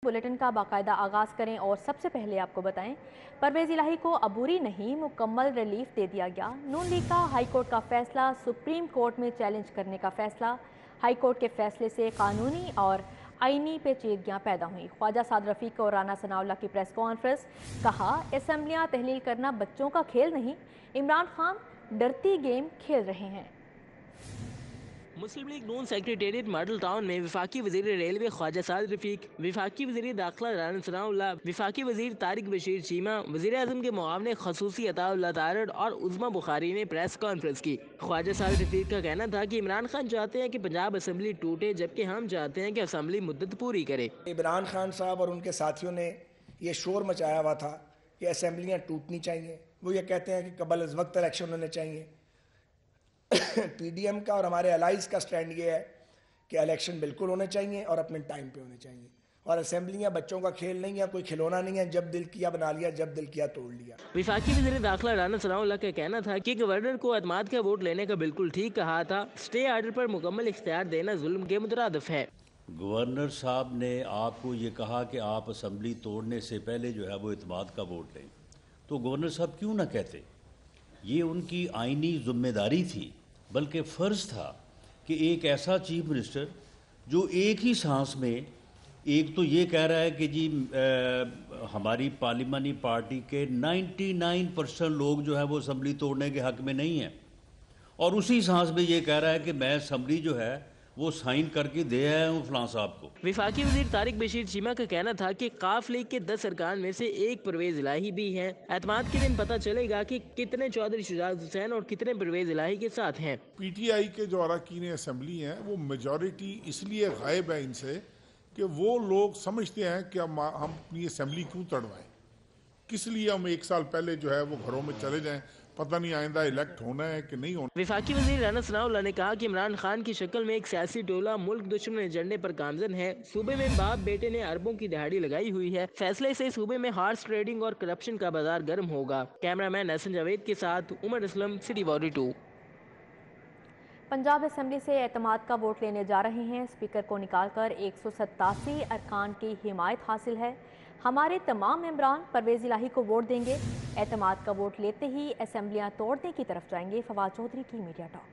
Bulletin का बाकायदा आगाज़ करें और सबसे पहले आपको बताएं, परवेज़ इलाही को अबूरी नहीं मुकम्मल रिलीफ दे दिया गया। नून लीग का हाई कोर्ट का फैसला, सुप्रीम कोर्ट में चैलेंज करने का फैसला। हाई कोर्ट के फैसले से कानूनी और आईनी पेचीदगियां पैदा हुई। ख्वाजा साद रफीक और राना सनाउल्लाह की प्रेस कॉन्फ्रेंस, कहा असेंबलियां तहलील करना बच्चों का खेल नहीं, इमरान खान डरती गेम खेल रहे हैं। मुस्लिम लीग नून सेक्रेटेरिएट मॉडल टाउन में वफाकी वजीर रेलवे ख्वाजा साद रफीक, वफाकी वजीर दाखिला राना सनाउल्लाह, वफाकी वजीर तारिक बशीर चीमा, वजीर आज़म के मुआवने खसूसी अताउल्लाह तारड़ और उज़मा बुखारी ने प्रेस कॉन्फ्रेंस की। ख्वाजा साद रफीक का कहना था कि इमरान खान चाहते हैं कि पंजाब असम्बली टूटे, जबकि हम चाहते हैं कि असम्बली मुद्दत पूरी करे। इमरान खान साहब और उनके साथियों ने ये शोर मचाया हुआ था कि असम्बलियाँ टूटनी चाहिए। वो ये कहते हैं कि कबल अज़ वक्त इलेक्शन होने चाहिए। पीडीएम का और हमारे अलाइज का स्टैंड ये है कि इलेक्शन बिल्कुल होने चाहिए और अपने टाइम पे होने चाहिए, और असेंबलियां बच्चों का खेल नहीं है, कोई खिलौना नहीं है। जब दिल किया बना लिया, जब दिल किया तोड़ लिया। वफाकी वज़ीर दाखिला राना सनाउल्लाह का कहना था कि गवर्नर को एतमाद का वोट लेने का बिल्कुल ठीक कहा था। स्टे ऑर्डर पर मुकम्मल इख्तियार देना जुल्म के मुतरादिफ है। गवर्नर साहब ने आपको ये कहा कि आप असम्बली तोड़ने से पहले जो है वो एतमाद का वोट लें, तो गवर्नर साहब क्यों ना कहते? ये उनकी आइनी जिम्मेदारी थी, बल्कि फ़र्ज़ था कि एक ऐसा चीफ मिनिस्टर जो एक ही सांस में एक तो ये कह रहा है कि जी हमारी पार्लिमानी पार्टी के 99% लोग जो है वो असम्बली तोड़ने के हक़ में नहीं हैं, और उसी सांस में ये कह रहा है कि मैं असम्बली जो है वो साइन करके दे आया हूँ फलां साहब को। वफाकी वजीर तारिक बशीर चीमा का कहना था कि काफ लीग के 10 अरकान में से एक परवेज इलाही भी हैं। एतमाद के दिन पता चलेगा कि कितने चौधरी शुजात हुसैन और कितने परवेज इलाही के साथ हैं। पीटीआई के जो अरकान असम्बली हैं वो मेजॉरिटी इसलिए गायब है इनसे कि वो लोग समझते हैं कि हम अपनी असम्बली क्यों तोड़वाएं, किस लिए हम एक साल पहले जो है वो घरों में चले जाएं, पता नहीं आइंदा इलेक्ट होना है कि नहीं होना। वफाकी वजीर राना सनाउल्लाह ने कहा कि इमरान खान की शक्ल में एक सियासी टोला मुल्क दुश्मन एजेंडे पर गामजन है। सूबे में बाप बेटे ने अरबों की दिहाड़ी लगाई हुई है। फैसले से सूबे में हॉर्स ट्रेडिंग और करप्शन का बाजार गर्म होगा। कैमरामैन हसन जावेद के साथ उमर असलम, सिटी 42। पंजाब असेंबली से एतमाद का वोट लेने जा रहे हैं। स्पीकर को निकालकर 187 अरकान की हिमायत हासिल है। हमारे तमाम मेंबरान परवेज़ इलाही को वोट देंगे। एतमाद का वोट लेते ही असेंबलियां तोड़ने की तरफ जाएंगे। फवाद चौधरी की मीडिया टॉक।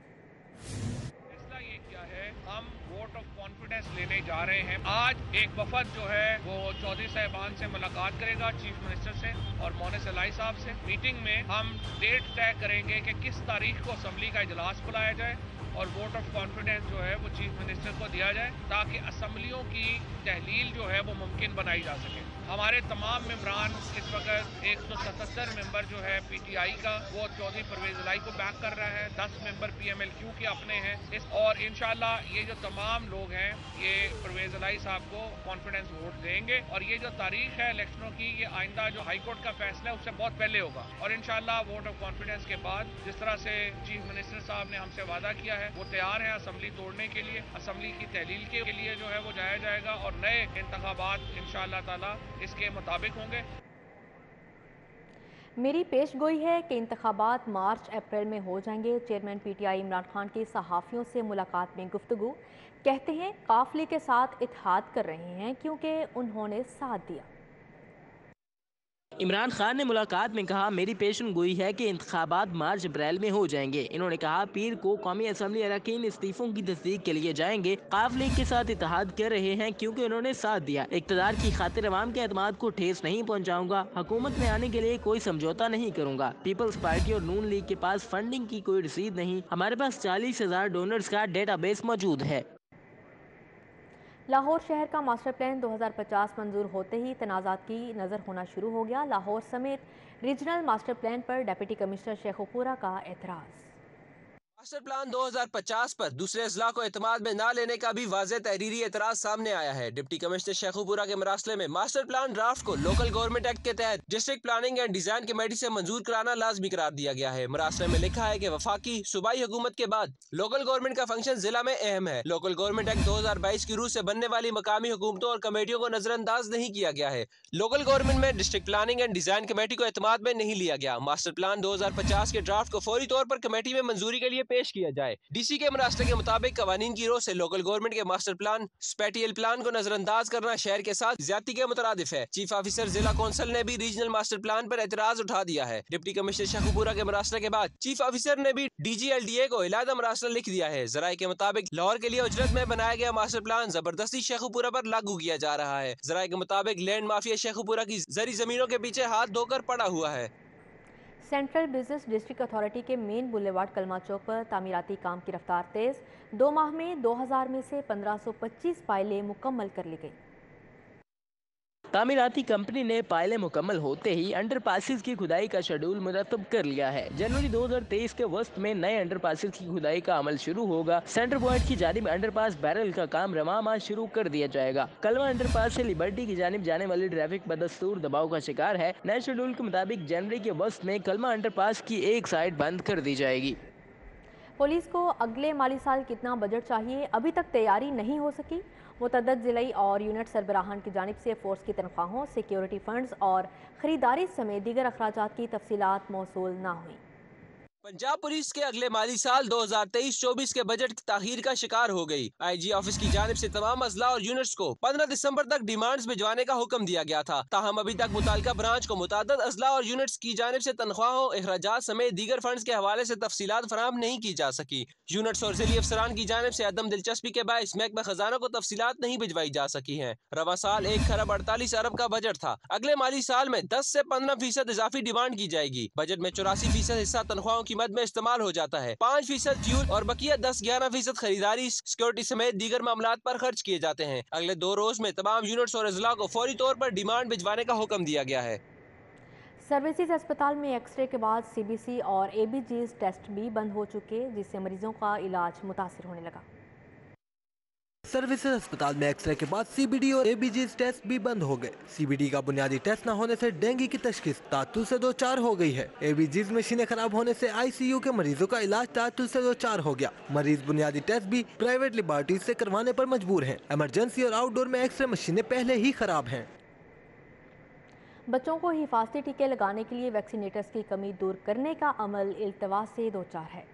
फैसला ये क्या है, हम वोट ऑफ कॉन्फिडेंस लेने जा रहे हैं। आज एक वफद जो है वो चौधरी साहिबान से मुलाकात करेगा, चीफ मिनिस्टर से और मोनिस इलाही साहब से। मीटिंग में हम डेट तय करेंगे कि किस तारीख को असम्बली का इजलास बुलाया जाए और वोट ऑफ कॉन्फिडेंस जो है वो चीफ मिनिस्टर को दिया जाए, ताकि असम्बलियों की तहलील जो है वो मुमकिन बनाई जा सके। हमारे तमाम मेंबरान इस वक्त 177 मेंबर जो है पीटीआई का वो चौधरी परवेज इलाही को बैक कर रहा है, 10 मेंबर पीएमएलक्यू के अपने हैं और इंशाल्लाह ये जो तमाम लोग हैं ये परवेज इलाही साहब को कॉन्फिडेंस वोट देंगे। और ये जो तारीख है इलेक्शनों की, ये आइंदा जो हाई कोर्ट का फैसला है उससे बहुत पहले होगा और इंशाल्लाह वोट ऑफ कॉन्फिडेंस के बाद जिस तरह से चीफ मिनिस्टर साहब ने हमसे वादा किया है वो तैयार है असम्बली तोड़ने के लिए। असम्बली की तहलील के लिए जो है वो जाया जाएगा और नए इंतखाबात इंशाअल्लाह ताला इसके मुताबिक होंगे। मेरी पेशगोई है कि इंतखाबात मार्च अप्रैल में हो जाएंगे। चेयरमैन पीटीआई इमरान खान की सहाफ़ियों से मुलाकात में गुफ्तगू, कहते हैं काफिले के साथ इत्तेहाद कर रहे हैं क्योंकि उन्होंने साथ दिया। इमरान खान ने मुलाकात में कहा मेरी पेशन गोई है कि इंतखाबात मार्च अप्रैल में हो जाएंगे। इन्होंने कहा पीर को कौमी असम्बली अरकान इस्तीफों की तस्दीक के लिए जाएंगे। काफ लीग के साथ इत्तेहाद कर रहे हैं क्योंकि उन्होंने साथ दिया। इक़्तिदार की खातिर अवाम के एतमाद को ठेस नहीं पहुँचाऊंगा। हुकूमत में आने के लिए कोई समझौता नहीं करूँगा। पीपल्स पार्टी और नून लीग के पास फंडिंग की कोई रसीद नहीं। हमारे पास 40,000 डोनर्स का डेटा बेस मौजूद है। लाहौर शहर का मास्टर प्लान 2050 मंजूर होते ही तनाज़ात की नज़र होना शुरू हो गया। लाहौर समेत रीजनल मास्टर प्लान पर डिप्टी कमिश्नर शेखुपुरा का एतराज़। मास्टर प्लान 2050 पर दूसरे अजला को एतमाद में न लेने का भी वाज़ेह तहरीरी एतराज़ सामने आया है। डिप्टी कमिश्नर शेखुपुरा के मरासले में मास्टर प्लान ड्राफ्ट को लोकल गवर्नमेंट एक्ट के तहत district planning and design committee से मंजूर कराना लाजमी करार दिया गया है। मरासले में लिखा है कि वफाकी सूबाई हुकूमत के बाद लोकल गवर्नमेंट का फंक्शन जिला में अहम है। लोकल गवर्नमेंट एक्ट 2022 की रूह से बनने वाली मकामी हुकूमतों और कमेटियों को नजरअंदाज नहीं किया गया है। लोकल गवर्नमेंट में district planning and design committee को एतमाद में नहीं लिया गया। मास्टर प्लान 2050 के ड्राफ्ट को फौरी तौर पर कमेटी में मंजूरी के लिए पेश किया जाए। DC के मरासले के मुताबिक कवानीन की रोह से लोकल गवर्नमेंट के मास्टर प्लान स्पेटियल प्लान को नजरअंदाज करना शहर के साथ ज्यादती के मुतरादिफ है। चीफ ऑफिसर जिला कौंसिल ने भी रीजनल मास्टर प्लान पर एतराज उठा दिया है। डिप्टी कमिश्नर शेखुपुरा के मरासले के बाद चीफ ऑफिसर ने भी DGLDA को इलादा मरासला लिख दिया है। जराये के मुताबिक लाहौर के लिए उजरत में बनाया गया मास्टर प्लान जबरदस्ती शेखुपुरा पर लागू किया जा रहा है। जराये के मुताबिक लैंड माफिया शेखुपुरा की जरी जमीनों के पीछे हाथ धोकर पड़ा हुआ है। सेंट्रल बिजनेस डिस्ट्रिक्ट अथॉरिटी के मेन बुलेवार्ड कलमा चौक पर तामीराती काम की रफ्तार तेज। 2 माह में 2000 में से 1525 पाइलें मुकम्मल कर ली गई। तामीराती कंपनी ने पायलें मुकम्मल होते ही अंडरपासेस की खुदाई का शेड्यूल मुरतब कर लिया है। जनवरी 2023 के वस्त में नए अंडरपासेस की खुदाई का अमल शुरू होगा। सेंटर पॉइंट की जानिब अंडरपास बैरल का काम रवां माह शुरू कर दिया जाएगा। कलवा अंडरपास से लिबर्टी की जानिब जाने वाली ट्रैफिक बदस्तूर दबाव का शिकार है। नए शेड्यूल के मुताबिक जनवरी के वस्त में कलमा अंडरपास की एक साइड बंद कर दी जाएगी। पुलिस को अगले माली साल कितना बजट चाहिए, अभी तक तैयारी नहीं हो सकी। मुतअद्दिद ज़िलाई और यूनिट सरबराहान की जानिब से फोर्स की तनख्वाहों, सिक्योरिटी फंड्स और ख़रीदारी समेत दीगर अखराजात की तफसीलात मौसूल ना हुई। पंजाब पुलिस के अगले माली साल 2023-24 के बजट की ताखीर का शिकार हो गई। IG ऑफिस की जानिब से तमाम अजला और यूनिट्स को 15 दिसंबर तक डिमांड्स भिजवाने का हुक्म दिया गया था। ताहम अभी तक मुताल्लिका ब्रांच को मुताद्दिद अजला और यूनिट्स की जानिब से तनख्वाहों, अखराजात समेत दीगर फंड्स के हवाले से तफसीलात फराहम नहीं की जा सकी। यूनिट्स और ज़िली अफसरान की जानिब से अदम दिलचस्पी के बायस महकमा खजाना को तफसीलात नहीं भिजवाई जा सकी हैं। रवा साल 1 खरब 48 अरब का बजट था। अगले माली साल में 10 से 15% इजाफी डिमांड की जाएगी। बजट में 84% हिस्सा तनख्वाहों की मद में इस्तेमाल हो जाता है। 5% फ्यूल और बकिया 10-11% खरीदारी, सिक्योरिटी समेत दीगर मामलात पर खर्च किए जाते हैं। अगले 2 रोज में तमाम यूनिट्स और अजला को फौरी तौर पर डिमांड भिजवाने का हुक्म दिया गया है। सर्विसेज अस्पताल में एक्सरे के बाद CBC और ABGs टेस्ट भी बंद हो चुके, जिससे मरीजों का इलाज मुतासिर होने लगा। सर्विसेज अस्पताल में एक्सरे के बाद CBD और ABGs टेस्ट भी बंद हो गए। CBD का बुनियादी टेस्ट न होने से डेंगू की तशखीस तातुल से 2-4 हो गई है। ABGs मशीनें खराब होने से ICU के मरीजों का इलाज तातुल से 2-4 हो गया। मरीज बुनियादी टेस्ट भी प्राइवेट लेबॉरेटरीज से करवाने पर मजबूर हैं। इमरजेंसी और आउटडोर में एक्सरे मशीनें पहले ही खराब हैं। बच्चों को हिफाजती टीके लगाने के लिए वैक्सीनेटर्स की कमी दूर करने का अमल इल्तवा से 2-4 है।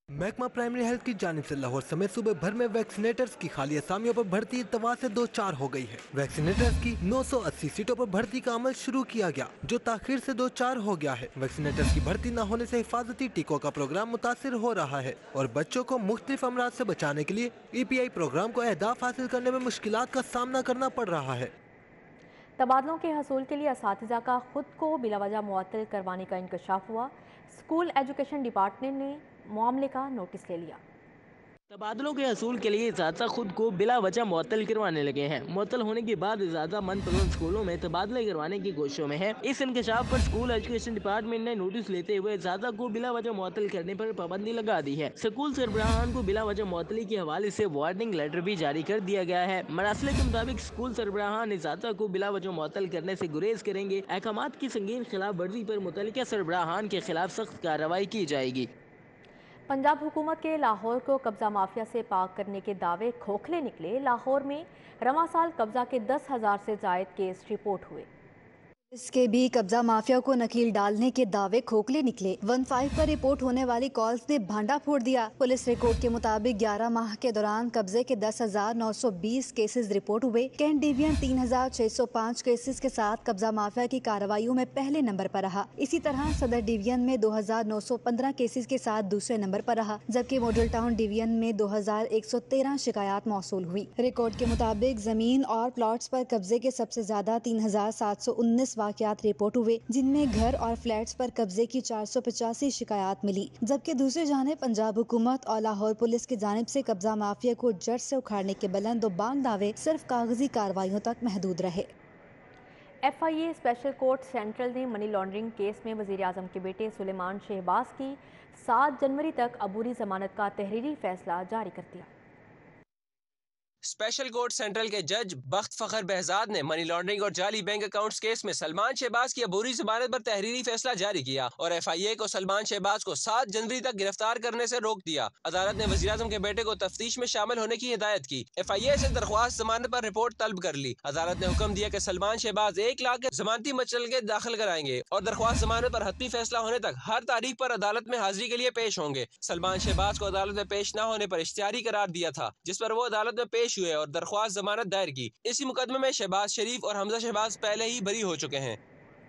महकमा प्राइमरी हेल्थ की जानिब से लाहौर समेत सूबे भर में वैक्सीनेटर्स की खाली असामियों पर भर्ती इतवा से 2-4 हो गई है। वैक्सीनेटर्स की 980 सीटों पर भर्ती का अमल शुरू किया गया, जो ताखिर से 2-4 हो गया है। वैक्सीनेटर्स की भर्ती न होने से हिफाजती टीकों का प्रोग्राम मुतासिर हो रहा है और बच्चों को मुख्तलिफ अमराज से बचाने के लिए EPI प्रोग्राम को अहदाफ हासिल करने में मुश्किलात का सामना करना पड़ रहा है। तबादलों के हसूल के लिए असातिज़ा का खुद को बिलावजह मुअत्तल करवाने का इंकशाफ हुआ। स्कूल एजुकेशन डिपार्टमेंट ने मामले का नोटिस ले लिया। तबादलों के हसूल के लिए इजाज़ा खुद को बिला वजह मुअत्तल करवाने लगे हैं। मुअत्तल होने के बाद इजाज़ा मनपसंद स्कूलों में तबादले करवाने की कोशिशों में है। इस इंकशाफ पर स्कूल एजुकेशन डिपार्टमेंट ने नोटिस लेते हुए इजाज़ा को बिला वजह मुअत्तल करने पर पाबंदी लगा दी है। स्कूल सरबराहान को बिला वजह मुअत्तली के हवाले से वार्निंग लेटर भी जारी कर दिया गया है। मरासले के मुताबिक स्कूल सरबराहान इजाज़ा को बिला वजह मुअत्तल करने से गुरेज करेंगे। अहकामात की संगीन खिलाफ वर्जी पर मुतल्लिका सरबराहान के खिलाफ सख्त कार्रवाई की जाएगी। पंजाब हुकूमत के लाहौर को कब्जा माफिया से पाक करने के दावे खोखले निकले। लाहौर में रवां साल कब्जा के 10,000 से जायद केस रिपोर्ट हुए। इसके भी कब्जा माफिया को नकील डालने के दावे खोखले निकले। 15 पर रिपोर्ट होने वाली कॉल्स ने भांडा फोड़ दिया। पुलिस रिकॉर्ड के मुताबिक 11 माह के दौरान कब्जे के 10,920 केसेस रिपोर्ट हुए। कैंट डिवीजन 3,605 केसेस के साथ कब्जा माफिया की कार्रवाइयों में पहले नंबर पर रहा। इसी तरह सदर डिवीजन में 2,915 केसेस के साथ दूसरे नंबर पर रहा, जबकि मॉडल टाउन डिवीजन में 2,113 शिकायत मौसूल हुई। रिकॉर्ड के मुताबिक जमीन और प्लॉट्स पर कब्जे के सबसे ज्यादा 3,719 वाकयात रिपोर्ट हुए, जिनमें घर और फ्लैट्स पर कब्जे की 485 शिकायत मिली। जबकि दूसरी जानिब पंजाब हुकूमत और लाहौर पुलिस की जानिब से कब्जा माफिया को जड़ से उखाड़ने के बुलंद और बांग दावे सिर्फ कागजी कार्रवाइयों तक महदूद रहे। FIA स्पेशल कोर्ट सेंट्रल ने मनी लॉन्ड्रिंग केस में वज़ीर आज़म के बेटे सुलेमान शहबाज की 7 जनवरी तक अबूरी जमानत का तहरीरी फैसला जारी कर दिया। स्पेशल कोर्ट सेंट्रल के जज बख्त फखर बहजाद ने मनी लॉन्ड्रिंग और जाली बैंक अकाउंट्स केस में सलमान शहबाज की अबूरी जमानत पर तहरीरी फैसला जारी किया और FIA को सलमान शहबाज को 7 जनवरी तक गिरफ्तार करने से रोक दिया। अदालत ने वज़ीर-ए-आज़म के बेटे को तफ्तीश में शामिल होने की हिदायत की। FIA से दरख्वास्त जमानत पर रिपोर्ट तलब कर ली। अदालत ने हुक्म दिया कि सलमान शहबाज 1 लाख के जमानती मचलके दाखिल कराएंगे और दरख्वास्त जमानत पर हतमी फैसला होने तक हर तारीख पर अदालत में हाजिरी के लिए पेश होंगे। सलमान शहबाज को अदालत में पेश न होने पर इश्तिहारी करार दिया था, जिस पर वो अदालत में पेश हुए और दरख्वास्त जमानत दायर की। इसी मुकदमे में शहबाज शरीफ और हमजा शहबाज पहले ही बरी हो चुके हैं।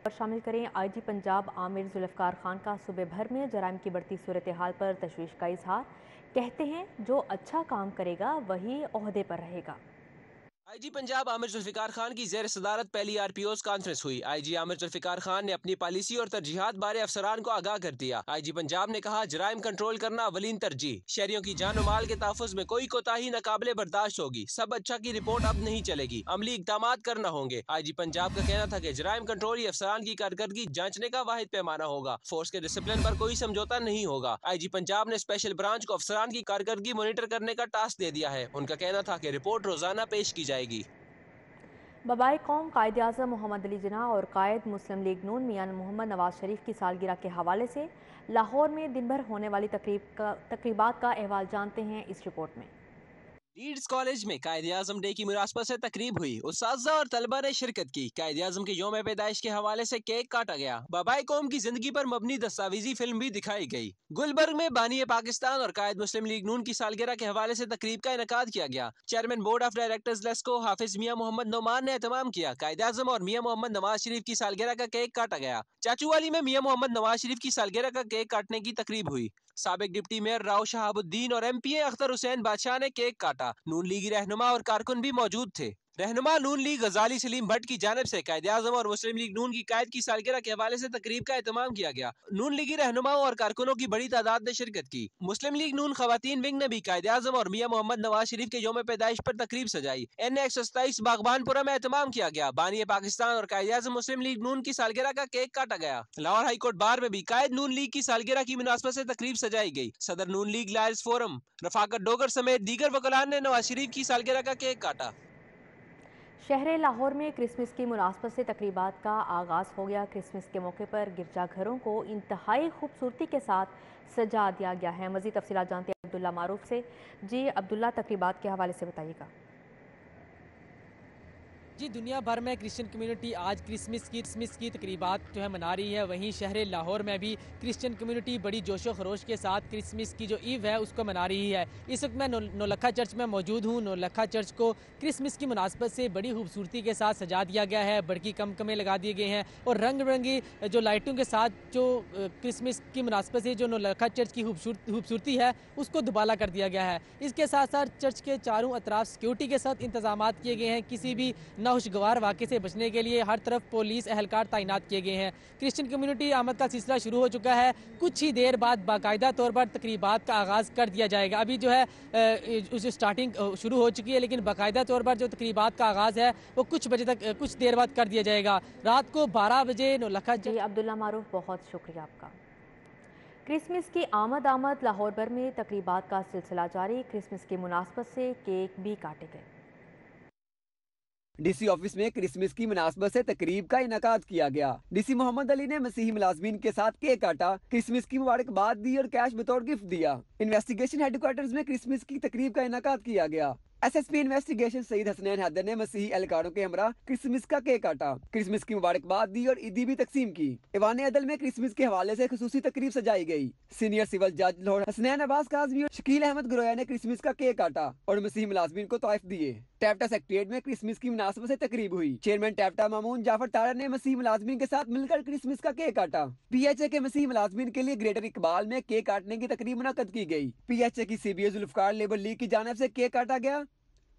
और शामिल करें IG पंजाब आमिर जुल्फ़िकार खान का सूबे भर में जराइम की बढ़ती सूरत हाल पर तशवीश का इजहार। कहते हैं जो अच्छा काम करेगा वही ओहदे पर रहेगा। IG पंजाब आमिर जुल्फ़िकार खान की ज़ेर सदारत पहली RPO's कॉन्फ्रेंस हुई। IG आमिर जुल्फ़िकार खान ने अपनी पॉलिसी और तरजीहात बारे अफसरान को आगाह कर दिया। IG पंजाब ने कहा जराइम कंट्रोल करना अवलीन तरजीह, शहरियों की जान और माल के तहफ़्फ़ुज़ में कोई कोताही नाकाबिले बर्दाश्त होगी। सब अच्छा की रिपोर्ट अब नहीं चलेगी, अमली इक़दामात करना होंगे। IG पंजाब का कहना था कि जराइम कंट्रोल ही अफसरान की कारकर्दगी जांचने का वाहिद पैमाना होगा, फोर्स के डिसिप्लिन पर कोई समझौता नहीं होगा। IG पंजाब ने स्पेशल ब्रांच को अफसरान की कारकर्दगी मॉनिटर करने का टास्क दे दिया है। उनका कहना था कि रिपोर्ट रोजाना पेश की जाएगी। बबाए कौम कायद आज़म मोहम्मद अली जिन्ना और कायद मुस्लिम लीग नून मियां मोहम्मद नवाज शरीफ की सालगिरह के हवाले से लाहौर में दिन भर होने वाली तकरीबात का अहवाल जानते हैं इस रिपोर्ट में। लीड्स कॉलेज में कायद आज़म डे की मुनासबत से तकरीब हुई। उस्ताज़ा और तलबा ने शिरकत की। कायद आज़म के यौम पैदाइश के हवाले से केक काटा गया। बबाए कौम की जिंदगी पर मबनी दस्तावेजी फिल्म भी दिखाई गई। गुलबर्ग में बानी पाकिस्तान और कायद मुस्लिम लीग नून की सालगिरह के हवाले से तकरीब का इनेकाद किया गया। Chairman board of directors LESCO Hafiz Mian Mohammad Noman ने एहतमाम किया। कायद आज़म और मियां मोहम्मद नवाज शरीफ की सालगिरह का केक काटा गया। चाचूवाली में मियां मोहम्मद नवाज शरीफ की सालगिरह का केक काटने की तकरीब हुई। साबिक डिप्टी मेयर राव शहाबुद्दीन और MPA अख्तर हुसैन बादशाह ने केक काटा। नून लीगी रहनुमा और कारकुन भी मौजूद थे। रहनुमा नून लीग गजाली सलीम भट्ट की जानिब से कायद आज़म और मुस्लिम लीग नून की कायद की सालगिरह के हवाले से तकरीब का एहतमाम किया गया। नून लीगी रहनुमाओं और कारकुनों की बड़ी तादाद ने शिरकत की। मुस्लिम लीग नून खवातीन विंग ने भी कायद आज़म और मियां मोहम्मद नवाज शरीफ के यौम पैदाइश पर तकरीब सजाई। NA-127 बागबानपुरा में एहतमाम किया गया। बानी पाकिस्तान और कायद आज़म मुस्लिम लीग नून की सालगिरह का केक काटा गया। लाहौर हाईकोर्ट बार में भी कायद नून लीग की सालगिरह की मुनासबत से तकरीब सजाई गई। सदर Noon league lawyers forum Rafaqat Dogar समेत दीगर वकलान ने नवाज शरीफ की सालगिरह का केक काटा। शहर लाहौर में क्रिसमस की मुनासबत से तकरीबात का आगाज़ हो गया। क्रिसमस के मौके पर गिरजाघरों को इंतहाई खूबसूरती के साथ सजा दिया गया है। मज़ीद तफसीलात जानते हैं अब्दुल्ला मारूफ से। जी अब्दुल्ला, तकरीबात के हवाले से बताइएगा। जी दुनिया भर में क्रिश्चियन कम्युनिटी आज क्रिसमस की तकरीबात जो है मना रही है। वहीं शहर लाहौर में भी क्रिश्चियन कम्युनिटी बड़ी जोशो खरोश के साथ क्रिसमस की जो ईव है उसको मना रही है। इस वक्त मैं नौलखा चर्च में मौजूद हूँ। नौलखा चर्च को क्रिसमस की मुनासबत से बड़ी खूबसूरती के साथ सजा दिया गया है। बड़की कमकमें लगा दिए गए हैं और रंग बिरंगी जो लाइटों के साथ जो क्रिसमस की मुनासबत से जो नौलखा चर्च की खूबसूरती है उसको दुबाला कर दिया गया है। इसके साथ साथ चर्च के चारों अतराफ सिक्योरिटी के साथ इंतजाम किए गए हैं। किसी भी नाखुशगवार वाक़े से बचने के लिए हर तरफ पुलिस एहलकार तैनात किए गए हैं। क्रिश्चियन कम्युनिटी आमद का सिलसिला शुरू हो चुका है। कुछ ही देर बाद बाकायदा तौर पर तकरीबात का आगाज़ कर दिया जाएगा। अभी जो है स्टार्टिंग शुरू हो चुकी है, लेकिन बाकायदा तौर पर जो तकरीबात का आगाज़ है वो कुछ बजे तक कुछ देर बाद कर दिया जाएगा। रात को 12 बजे नौलखा। जी अब्दुल्ला मारूफ, बहुत शुक्रिया आपका। क्रिसमस की आमद लाहौर भर में तकरीबात का सिलसिला जारी। क्रिसमस की मुनासबत से केक भी काटे गए। DC ऑफिस में क्रिसमस की मुनासबत से तकरीब का इनेकाद किया गया। DC मोहम्मद अली ने मसीही मुलाजमीन के साथ केक काटा, क्रिसमस की मुबारकबाद दी और कैश बतौर गिफ्ट दिया। इन्वेस्टिगेशन हेडक्वार्टर्स में क्रिसमस की तकरीब का इनेकाद किया गया। SSP इन्वेस्टिगेशन सईद हसनैन हैदर ने मसीही एहलकारों के हमरा क्रिसमस का केक काटा, क्रिसमस की मुबारकबाद दी और ईदी भी तकसीम की। ईवान अदल में क्रिसमस के हवाले से खुसूसी तकरीब सजाई गई। सीनियर सिविल जज लाहौर हसनैन अब्बास काज़मी और शकील अहमद गुरोया ने क्रिसमस का केक काटा और मसीही मुलाजमीन को तोहफे दिए। टैप्टा सेक्रेटरीट में क्रिसमस की मुनासबत से तकरीब हुई। चेयरमैन टैप्टा मामून जाफर तारा ने मसीही मुलाजमीन के साथ मिलकर क्रिसमस का केक काटा। PHA के मसीही मुलाजमीन के लिए ग्रेटर इकबाल में केक काटने की तकरीब मुनक्कद की गई। PHA की CBA जुल्फकार लेबर लीग की जानिब से केक काटा गया।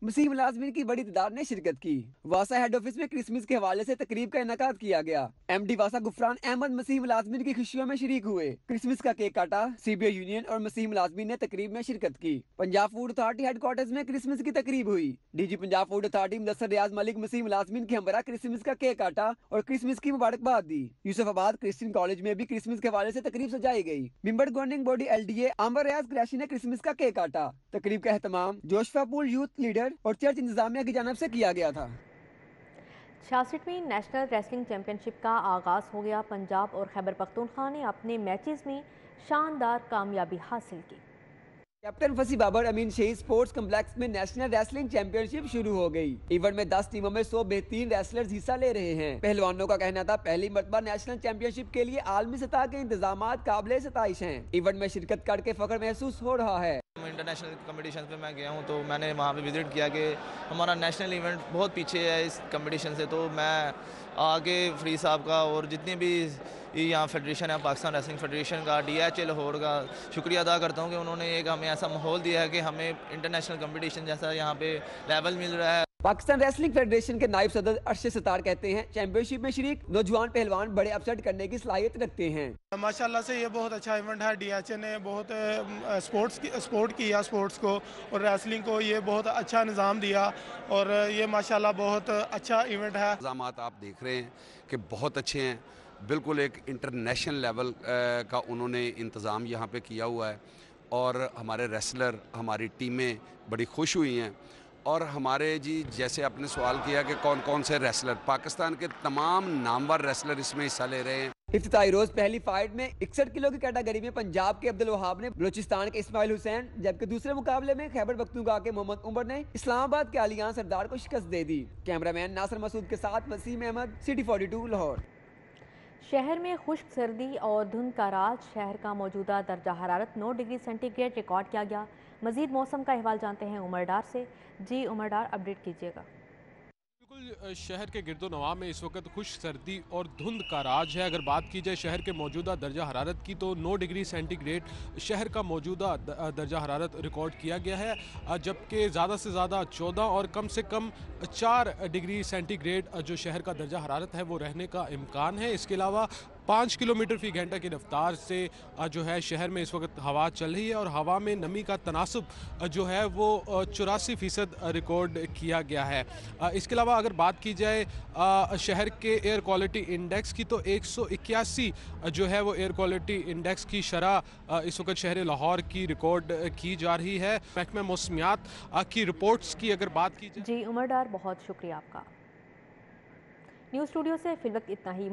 मसीह मुलाजमीन की बड़ी तादाद ने शिरकत की। वासा हेड ऑफिस में क्रिसमस के हवाले से तकरीब का इनेकाद किया गया। MD वासा गुफरान अहमद मसीह मुलाजमीन की खुशियों में शरीक हुए। क्रिसमस का केक काटा। CBA यूनियन और मसीह मुलाजमीन ने तकरीब में शिरकत की। पंजाब फूड अथॉरिटी हेडक्वार्टर्स में क्रिसमस की तकरीब हुई। DG Punjab food authority Mudassar Riaz Malik मसीह मुलाजमीन के हमरा क्रिसमस का केक काटा और क्रिसमस की मुबारकबाद दी। यूसुफाबाद क्रिश्चियन कॉलेज में भी क्रिसमस के हवाले से तकरीब सजाई गई। मेंबर गवर्निंग बॉडी LDA आंबर रियाज क्रैशी ने क्रिसमस का केक काटा। तकरीब का एहतमाम जोशफा पूल यूथ लीडर सेंटर और चर्च इंतजामिया की जानब से किया गया था। 66वीं नेशनल रेसलिंग चैंपियनशिप का आगाज़ हो गया। पंजाब और खैबर पख्तूनख्वा ने अपने मैचेस में शानदार कामयाबी हासिल की। कैप्टन फसी बाबर अमीन शहीद स्पोर्ट्स कम्प्लेक्स में नेशनल रेसलिंग चैंपियनशिप शुरू हो गई। इवेंट में 10 टीमों में 100 बेहतरीन रेसलर्स हिस्सा ले रहे हैं। पहलवानों का कहना था पहली मर्तबा नेशनल चैंपियनशिप के लिए आलमी सतह के इंतजामात काबिले सताइश हैं। इवेंट में शिरकत करके फख्र महसूस हो रहा है। इंटरनेशनल कंपटीशन पे मैं गया हूँ तो मैंने वहाँ पे विजिट किया कि हमारा नेशनल इवेंट बहुत पीछे है इस कंपटीशन से, तो मैं आगे फ्री साहब का और जितने भी यहाँ फेडरेशन है पाकिस्तान रेसलिंग फेडरेशन का, DHA लाहौर का शुक्रिया अदा करता हूँ कि उन्होंने एक हमें ऐसा माहौल दिया है कि हमें इंटरनेशनल कंपटीशन जैसा यहाँ पे लेवल मिल रहा है। पाकिस्तान रेसलिंग फेडरेशन के नायब सदर अरशद सत्तार कहते हैं चैंपियनशिप में शरीक नौजवान पहलवान बड़े अपसेट करने की सलाहियत रखते हैं। माशाल्लाह से ये बहुत अच्छा इवेंट है। DHA ने बहुत सपोर्ट किया स्पोर्ट्स को और रेसलिंग को, ये बहुत अच्छा निज़ाम दिया और ये माशाल्लाह बहुत अच्छा इवेंट है। इंतज़ामात आप देख रहे हैं कि बहुत अच्छे हैं, बिल्कुल एक इंटरनेशनल लेवल का उन्होंने इंतज़ाम यहाँ पे किया हुआ है और हमारे रेसलर, हमारी टीमें बड़ी खुश हुई हैं। और हमारे जी जैसे आपने सवाल किया कि कौन कौन से रेसलर, पाकिस्तान के तमाम नामवर रेसलर इसमें हिस्सा ले रहे हैं। इफ्तिताई रोज पहली फाइट में 61 किलो की कैटेगरी में पंजाब के अब्दुल वहाब ने बलूचिस्तान के इस्माइल हुसैन, जबकि दूसरे मुकाबले में खैबर पख्तूनख्वा के मोहम्मद उमर ने इस्लामाबाद के आलियान सरदार को शिकस्त दे दी। कैमरामैन नासिर मसूद के साथ वसीम अहमद, सिटी 42 लाहौर। शहर में खुश्क सर्दी और धुंध का राज। शहर का मौजूदा दर्जा हरारत 9 डिग्री सेंटीग्रेड रिकॉर्ड किया गया। मजीद मौसम का अहवाल जानते हैं उमर डार से। जी उमर डार, अपडेट कीजिएगा। बिल्कुल, शहर के गिरदोनवा में इस वक्त खुश्क सर्दी और धुंध का राज है। अगर बात की जाए शहर के मौजूदा दर्जा हरारत की तो 9 डिग्री सेंटीग्रेड शहर का मौजूदा दर्जा हरारत रिकॉर्ड किया गया है, जबकि ज़्यादा से ज़्यादा 14 और कम से कम 4 डिग्री सेंटीग्रेड जो शहर का दर्जा हरारत है वो रहने का इम्कान है। इसके अलावा 5 किलोमीटर फ़ी घंटा की रफ्तार से जो है शहर में इस वक्त हवा चल रही है और हवा में नमी का तनासुब जो है वो 84% रिकॉर्ड किया गया है। इसके अलावा अगर बात की जाए शहर के एयर क्वालिटी इंडेक्स की तो 181 जो है वो एयर क्वालिटी इंडेक्स की शरह इस वक्त शहर लाहौर की रिकॉर्ड की जा रही है। महकमा मौसमियात की रिपोर्ट्स की अगर बात की जाए। जी उमर डार, बहुत शुक्रिया आपका। न्यूज़ स्टूडियो से फिलवक्त इतना ही।